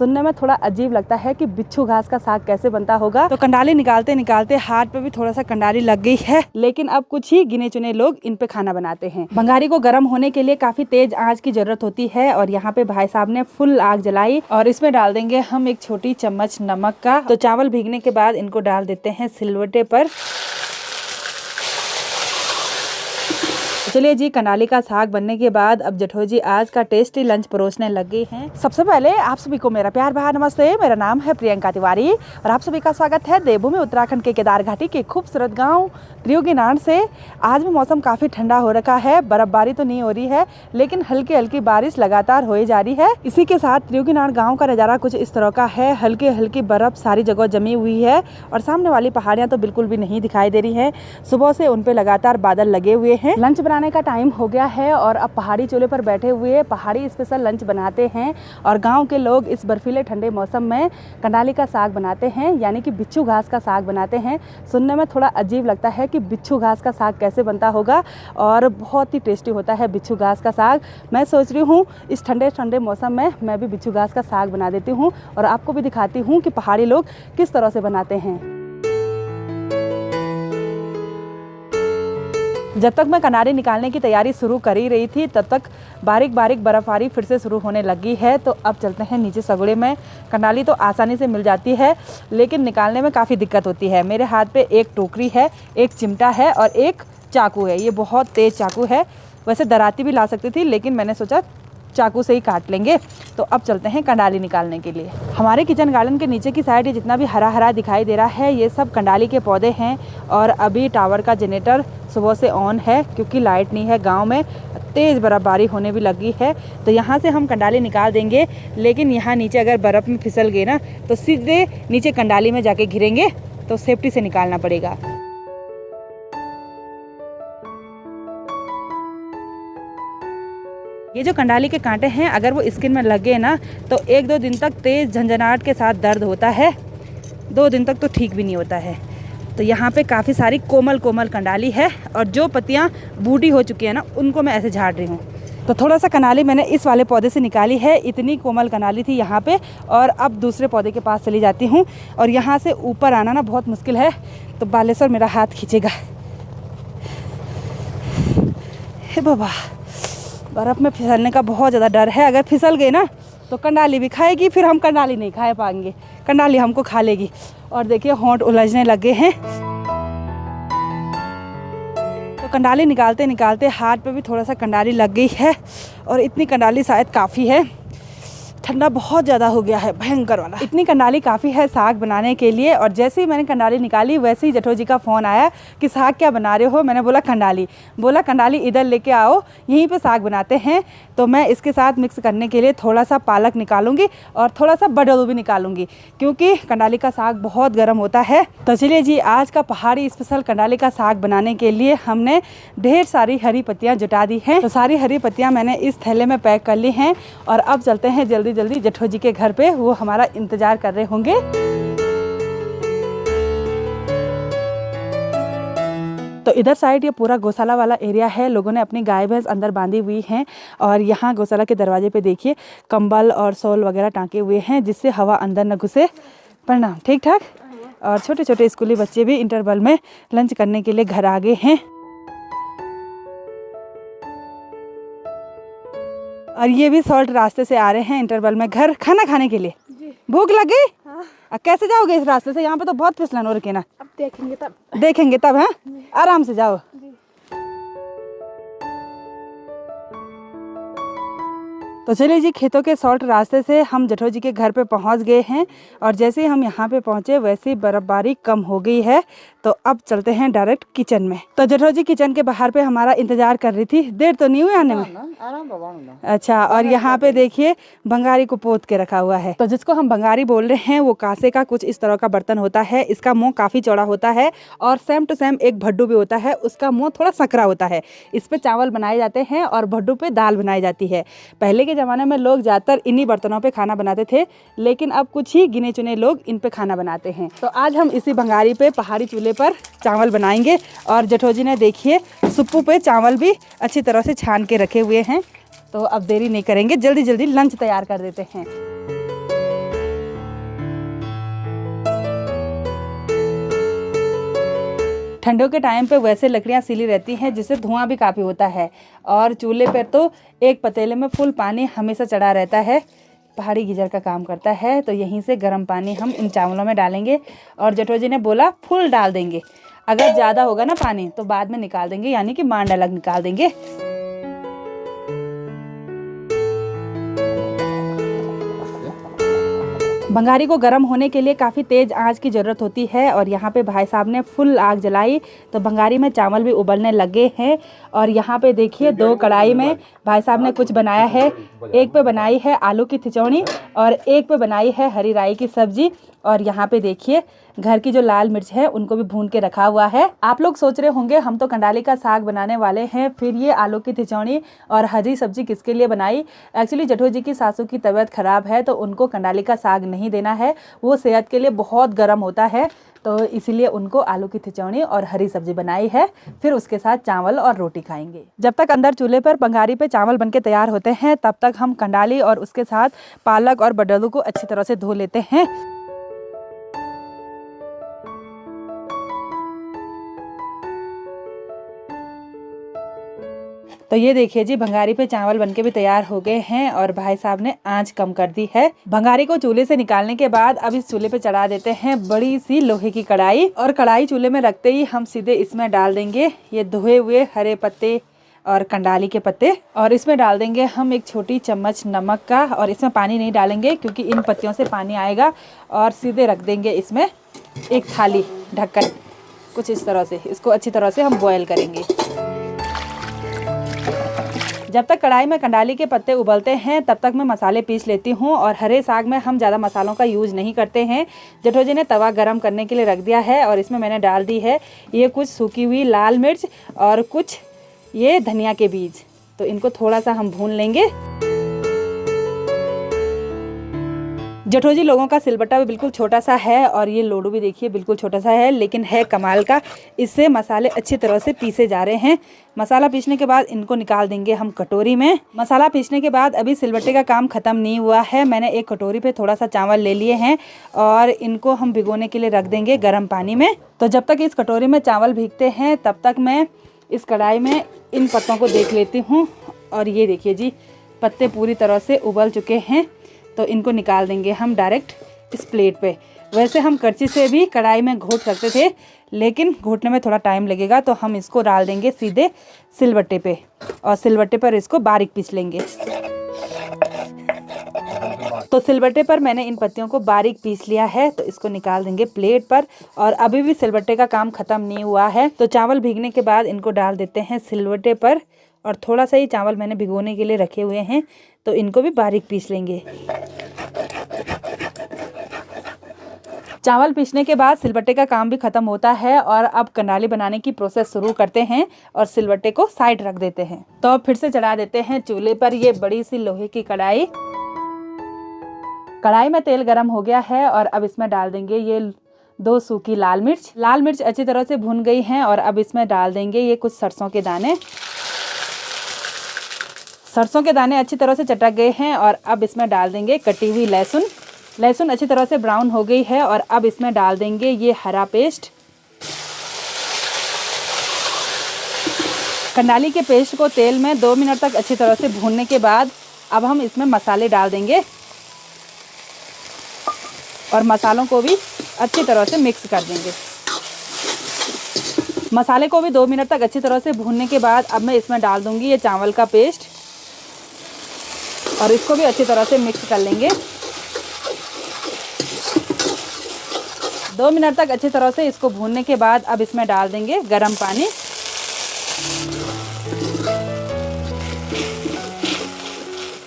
सुनने में थोड़ा अजीब लगता है कि बिच्छू घास का साग कैसे बनता होगा। तो कंडाली निकालते निकालते हाथ पे भी थोड़ा सा कंडाली लग गई है, लेकिन अब कुछ ही गिने चुने लोग इन पे खाना बनाते हैं। बंगारी को गर्म होने के लिए काफी तेज आंच की जरूरत होती है और यहाँ पे भाई साहब ने फुल आग जलाई और इसमें डाल देंगे हम एक छोटी चम्मच नमक का। तो चावल भीगने के बाद इनको डाल देते हैं सिलवटे पर। चलिए जी, कंडाली का साग बनने के बाद अब जेठो जी आज का टेस्टी लंच परोसने लग गई हैं। सबसे पहले आप सभी को मेरा प्यार भरा नमस्ते। मेरा नाम है प्रियंका तिवारी और आप सभी का स्वागत है देवभूमि उत्तराखंड के केदार घाटी के खूबसूरत गांव त्रियुगीनान से। आज भी मौसम काफी ठंडा हो रखा है, बर्फबारी तो नहीं हो रही है लेकिन हल्की हल्की बारिश लगातार हो जा रही है। इसी के साथ त्रियुगीनान गाँव का नज़ारा कुछ इस तरह का है। हल्की हल्की बर्फ सारी जगह जमी हुई है और सामने वाली पहाड़ियाँ तो बिल्कुल भी नहीं दिखाई दे रही है। सुबह से उन पे लगातार बादल लगे हुए हैं। लंच बनाने का टाइम हो गया है और अब पहाड़ी चूल्हे पर बैठे हुए पहाड़ी स्पेशल लंच बनाते हैं और गांव के लोग इस बर्फीले ठंडे मौसम में कंडाली का साग बनाते हैं, यानी कि बिच्छू घास का साग बनाते हैं। सुनने में थोड़ा अजीब लगता है कि बिच्छू घास का साग कैसे बनता होगा और बहुत ही टेस्टी होता है बिच्छू घास का साग। मैं सोच रही हूँ इस ठंडे ठंडे मौसम में मैं भी बिच्छू घास का साग बना देती हूँ और आपको भी दिखाती हूँ कि पहाड़ी लोग किस तरह से बनाते हैं। जब तक मैं कंडाली निकालने की तैयारी शुरू कर ही रही थी तब तक बारीक बारीक बर्फबारी फिर से शुरू होने लगी है। तो अब चलते हैं नीचे सगुड़े में। कंडाली तो आसानी से मिल जाती है लेकिन निकालने में काफ़ी दिक्कत होती है। मेरे हाथ पे एक टोकरी है, एक चिमटा है और एक चाकू है। ये बहुत तेज़ चाकू है, वैसे दराती भी ला सकती थी लेकिन मैंने सोचा चाकू से ही काट लेंगे। तो अब चलते हैं कंडाली निकालने के लिए। हमारे किचन गार्डन के नीचे की साइड ये जितना भी हरा हरा दिखाई दे रहा है ये सब कंडाली के पौधे हैं और अभी टावर का जनरेटर सुबह से ऑन है क्योंकि लाइट नहीं है गांव में। तेज़ बर्फबारी होने भी लगी है तो यहाँ से हम कंडाली निकाल देंगे, लेकिन यहाँ नीचे अगर बर्फ़ में फिसल गए ना तो सीधे नीचे कंडाली में जाके गिरेंगे, तो सेफ्टी से निकालना पड़ेगा। ये जो कंडाली के कांटे हैं अगर वो स्किन में लगे ना तो 1-2 दिन तक तेज़ झंझनाहट के साथ दर्द होता है, 2 दिन तक तो ठीक भी नहीं होता है। तो यहाँ पे काफ़ी सारी कोमल कोमल कंडाली है और जो पत्तियाँ बूढ़ी हो चुकी है ना उनको मैं ऐसे झाड़ रही हूँ। तो थोड़ा सा कंडाली मैंने इस वाले पौधे से निकाली है। इतनी कोमल कंडाली थी यहाँ पे और अब दूसरे पौधे के पास चली जाती हूँ और यहाँ से ऊपर आना ना बहुत मुश्किल है, तो बालेश्वर मेरा हाथ खींचेगा। हे बाबा, बर्फ़ में फिसलने का बहुत ज़्यादा डर है। अगर फिसल गए ना तो कंडाली भी खाएगी, फिर हम कंडाली नहीं खा पाएंगे, कंडाली हमको खा लेगी। और देखिए होंठ उलझने लगे हैं। तो कंडाली निकालते निकालते हाथ पे भी थोड़ा सा कंडाली लग गई है और इतनी कंडाली शायद काफ़ी है। ठंडा बहुत ज़्यादा हो गया है, भयंकर वाला। इतनी कंडाली काफ़ी है साग बनाने के लिए। और जैसे ही मैंने कंडाली निकाली वैसे ही जेठो जी का फ़ोन आया कि साग क्या बना रहे हो। मैंने बोला कंडाली। बोला कंडाली इधर लेके आओ, यहीं पे साग बनाते हैं। तो मैं इसके साथ मिक्स करने के लिए थोड़ा सा पालक निकालूंगी और थोड़ा सा बडरू भी निकालूंगी क्योंकि कंडाली का साग बहुत गर्म होता है। तो चलिए जी, आज का पहाड़ी स्पेशल कंडाली का साग बनाने के लिए हमने ढेर सारी हरी पत्तियाँ जुटा दी हैं। तो सारी हरी पत्तियाँ मैंने इस थैले में पैक कर ली हैं और अब चलते हैं जल्दी जल्दी जेठो जी के घर पे। वो हमारा इंतजार कर रहे होंगे। तो इधर साइड ये पूरा गौशाला वाला एरिया है। लोगों ने अपनी गाय भैंस अंदर बांधी हुई हैं और यहाँ गौशाला के दरवाजे पे देखिए कंबल और शॉल वगैरह टांके हुए हैं जिससे हवा अंदर न घुसे। प्रणाम, ठीक ठाक। और छोटे छोटे स्कूली बच्चे भी इंटरवल में लंच करने के लिए घर आ गए हैं। और ये भी सॉल्ट रास्ते से आ रहे हैं इंटरवल में घर खाना खाने के लिए। भूख लगी? हाँ। कैसे जाओगे इस रास्ते से? यहाँ पे तो बहुत फिसलन हो रखी है ना। अब देखेंगे तब है। आराम से जाओ। तो चलिए जी, खेतों के सॉल्ट रास्ते से हम जेठो जी के घर पे पहुंच गए हैं और जैसे ही हम यहाँ पे पहुँचे वैसे ही बर्फबारी कम हो गई है। तो अब चलते हैं डायरेक्ट किचन में। तो जेठो जी किचन के बाहर पे हमारा इंतजार कर रही थी। देर तो नहीं हुई आने में? अच्छा। और यहाँ पे देखिए बंगारी को पोत के रखा हुआ है। तो जिसको हम बंगारी बोल रहे हैं वो कांसे का कुछ इस तरह का बर्तन होता है। इसका मुँह काफ़ी चौड़ा होता है और सेम टू सेम एक भड्डू भी होता है, उसका मुँह थोड़ा सकरा होता है। इस पर चावल बनाए जाते हैं और भड्डू पे दाल बनाई जाती है। पहले के ज़माने में लोग ज़्यादातर इन्हीं बर्तनों पे खाना बनाते थे, लेकिन अब कुछ ही गिने चुने लोग इन पे खाना बनाते हैं। तो आज हम इसी बंगारी पे पहाड़ी चूल्हे पर चावल बनाएंगे और जेठो जी ने देखिए सुप्पू पे चावल भी अच्छी तरह से छान के रखे हुए हैं। तो अब देरी नहीं करेंगे, जल्दी जल्दी लंच तैयार कर देते हैं। ठंडियों के टाइम पे वैसे लकड़ियाँ सीली रहती हैं जिससे धुआं भी काफ़ी होता है। और चूल्हे पर तो एक पतीले में फुल पानी हमेशा चढ़ा रहता है, पहाड़ी गीजर का काम करता है। तो यहीं से गर्म पानी हम इन चावलों में डालेंगे और जेठो जी ने बोला फुल डाल देंगे। अगर ज़्यादा होगा ना पानी तो बाद में निकाल देंगे, यानी कि मांड अलग निकाल देंगे। बंगारी को गर्म होने के लिए काफ़ी तेज़ आंच की ज़रूरत होती है और यहाँ पे भाई साहब ने फुल आग जलाई तो बंगारी में चावल भी उबलने लगे हैं। और यहाँ पे देखिए 2 कढ़ाई में भाई साहब ने कुछ बनाया है। एक पे बनाई है आलू की खिचौड़ी और एक पे बनाई है हरी राई की सब्जी। और यहाँ पे देखिए घर की जो लाल मिर्च है उनको भी भून के रखा हुआ है। आप लोग सोच रहे होंगे हम तो कंडाली का साग बनाने वाले हैं, फिर ये आलू की खिचौड़ी और हरी सब्जी किसके लिए बनाई। एक्चुअली जेठो जी की सासू की तबीयत खराब है तो उनको कंडाली का साग नहीं देना है, वो सेहत के लिए बहुत गर्म होता है, तो इसीलिए उनको आलू की खिचौड़ी और हरी सब्जी बनाई है। फिर उसके साथ चावल और रोटी खाएंगे। जब तक अंदर चूल्हे पर बंगारी पे चावल बनके तैयार होते हैं तब तक हम कंडाली और उसके साथ पालक और बडलू को अच्छी तरह से धो लेते हैं। तो ये देखिए जी भंगारी पे चावल बनके भी तैयार हो गए हैं और भाई साहब ने आंच कम कर दी है। भंगारी को चूल्हे से निकालने के बाद अब इस चूल्हे पे चढ़ा देते हैं बड़ी सी लोहे की कढ़ाई। और कढ़ाई चूल्हे में रखते ही हम सीधे इसमें डाल देंगे ये धोए हुए हरे पत्ते और कंडाली के पत्ते। और इसमें डाल देंगे हम 1 छोटी चम्मच नमक का। और इसमें पानी नहीं डालेंगे क्योंकि इन पत्तियों से पानी आएगा। और सीधे रख देंगे इसमें एक थाली ढक्कन, कुछ इस तरह से। इसको अच्छी तरह से हम बॉयल करेंगे। जब तक कढ़ाई में कंडाली के पत्ते उबलते हैं तब तक मैं मसाले पीस लेती हूँ। और हरे साग में हम ज़्यादा मसालों का यूज़ नहीं करते हैं। जेठो जी ने तवा गरम करने के लिए रख दिया है और इसमें मैंने डाल दी है ये कुछ सूखी हुई लाल मिर्च और कुछ ये धनिया के बीज। तो इनको थोड़ा सा हम भून लेंगे। जेठो जी लोगों का सिलबट्टा भी बिल्कुल छोटा सा है और ये लोडू भी देखिए बिल्कुल छोटा सा है, लेकिन है कमाल का। इससे मसाले अच्छी तरह से पीसे जा रहे हैं। मसाला पीसने के बाद इनको निकाल देंगे हम कटोरी में। मसाला पीसने के बाद अभी सिलबट्टे का काम ख़त्म नहीं हुआ है। मैंने एक कटोरी पे थोड़ा सा चावल ले लिए हैं और इनको हम भिगोने के लिए रख देंगे गर्म पानी में। तो जब तक इस कटोरी में चावल भीगते हैं तब तक मैं इस कढ़ाई में इन पत्तों को देख लेती हूँ। और ये देखिए जी पत्ते पूरी तरह से उबल चुके हैं। तो इनको निकाल देंगे हम डायरेक्ट इस प्लेट पे। वैसे हम करछी से भी कढ़ाई में घोट सकते थे, लेकिन घोटने में थोड़ा टाइम लगेगा, तो हम इसको डाल देंगे सीधे सिलबट्टे पे और सिलबट्टे पर इसको बारीक पीस लेंगे। तो सिलबट्टे पर मैंने इन पत्तियों को बारीक पीस लिया है, तो इसको निकाल देंगे प्लेट पर। और अभी भी सिलबट्टे का काम ख़त्म नहीं हुआ है, तो चावल भीगने के बाद इनको डाल देते हैं सिलबट्टे पर। और थोड़ा सा ही चावल मैंने भिगोने के लिए रखे हुए हैं, तो इनको भी बारीक पीस लेंगे। चावल पीसने के बाद सिलबट्टे का काम भी ख़त्म होता है और अब कंडाली बनाने की प्रोसेस शुरू करते हैं और सिलबट्टे को साइड रख देते हैं। तो अब फिर से चढ़ा देते हैं चूल्हे पर ये बड़ी सी लोहे की कढ़ाई। कढ़ाई में तेल गरम हो गया है और अब इसमें डाल देंगे ये 2 सूखी लाल मिर्च। लाल मिर्च अच्छी तरह से भुन गई हैं और अब इसमें डाल देंगे ये कुछ सरसों के दाने। सरसों के दाने अच्छी तरह से चटक गए हैं और अब इसमें डाल देंगे कटी हुई लहसुन। लहसुन अच्छी तरह से ब्राउन हो गई है और अब इसमें डाल देंगे ये हरा पेस्ट। कंडाली के पेस्ट को तेल में 2 मिनट तक अच्छी तरह से भूनने के बाद अब हम इसमें मसाले डाल देंगे और मसालों को भी अच्छी तरह से मिक्स कर देंगे। मसाले को भी 2 मिनट तक अच्छी तरह से भूनने के बाद अब मैं इसमें डाल दूंगी ये चावल का पेस्ट और इसको भी अच्छी तरह से मिक्स कर लेंगे। 2 मिनट तक अच्छी तरह से इसको भूनने के बाद अब इसमें डाल देंगे गरम पानी।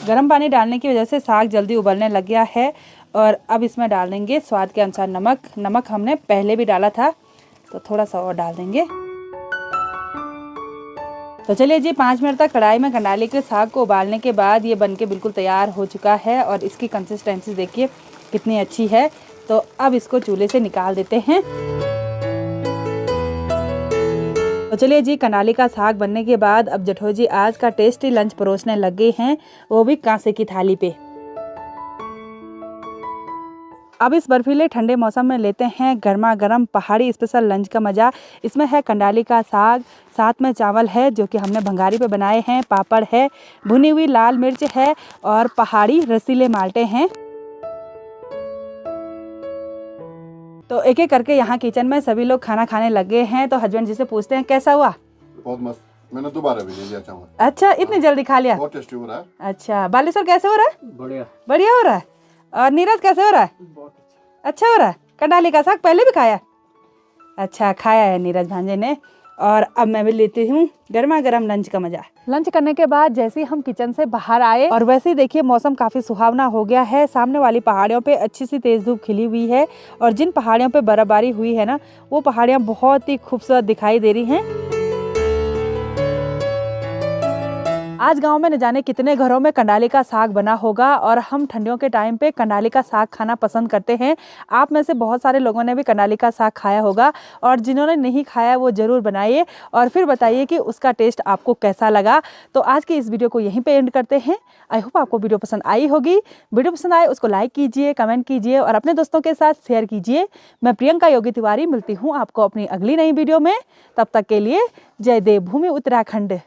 गरम पानी डालने की वजह से साग जल्दी उबलने लग गया है और अब इसमें डाल देंगे स्वाद के अनुसार नमक। नमक हमने पहले भी डाला था, तो थोड़ा सा और डाल देंगे। तो चलिए जी 5 मिनट तक कढ़ाई में कंडाली के साग को उबालने के बाद ये बनके बिल्कुल तैयार हो चुका है और इसकी कंसिस्टेंसी देखिए कितनी अच्छी है। तो अब इसको चूल्हे से निकाल देते हैं। तो चलिए जी कंडाली का साग बनने के बाद अब जेठो जी आज का टेस्टी लंच परोसने लग गए हैं, वो भी कांसे की थाली पे। अब इस बर्फीले ठंडे मौसम में लेते हैं गर्मा गर्म पहाड़ी स्पेशल लंच का मज़ा। इसमें है कंडाली का साग, साथ में चावल है जो कि हमने भंगारी पे बनाए हैं, पापड़ है, भुनी हुई लाल मिर्च है और पहाड़ी रसीले माल्टे हैं। तो एक एक करके यहाँ किचन में सभी लोग खाना खाने लगे हैं। तो हस्बैंड जी से पूछते हैं कैसा हुआ? बहुत मस्त, मैंने दोबारा भी ले लिया चावल। अच्छा, इतनी जल्दी खा लिया? बहुत टेस्टी हो रहा है। अच्छा, बालेश्वर कैसे हो रहा है? बढ़िया बढ़िया हो रहा है। और नीरज कैसे हो रहा है? बहुत अच्छा हो रहा है। कंडाली का साग पहले भी खाया? अच्छा, खाया है नीरज भांजे ने। और अब मैं भी लेती हूँ गर्मा गर्म लंच का मजा। लंच करने के बाद जैसे ही हम किचन से बाहर आए और वैसे ही देखिए मौसम काफ़ी सुहावना हो गया है। सामने वाली पहाड़ियों पे अच्छी सी तेज़ धूप खिली हुई है और जिन पहाड़ियों पे बर्फबारी हुई है ना, वो पहाड़ियाँ बहुत ही खूबसूरत दिखाई दे रही हैं। आज गांव में न जाने कितने घरों में कंडाली का साग बना होगा और हम ठंडियों के टाइम पे कंडाली का साग खाना पसंद करते हैं। आप में से बहुत सारे लोगों ने भी कंडाली का साग खाया होगा और जिन्होंने नहीं खाया वो ज़रूर बनाइए और फिर बताइए कि उसका टेस्ट आपको कैसा लगा। तो आज की इस वीडियो को यहीं पे एंड करते हैं। आई होप आपको वीडियो पसंद आई होगी। वीडियो पसंद आए उसको लाइक कीजिए, कमेंट कीजिए और अपने दोस्तों के साथ शेयर कीजिए। मैं प्रियंका योगी तिवारी मिलती हूँ आपको अपनी अगली नई वीडियो में। तब तक के लिए जय देवभूमि उत्तराखंड।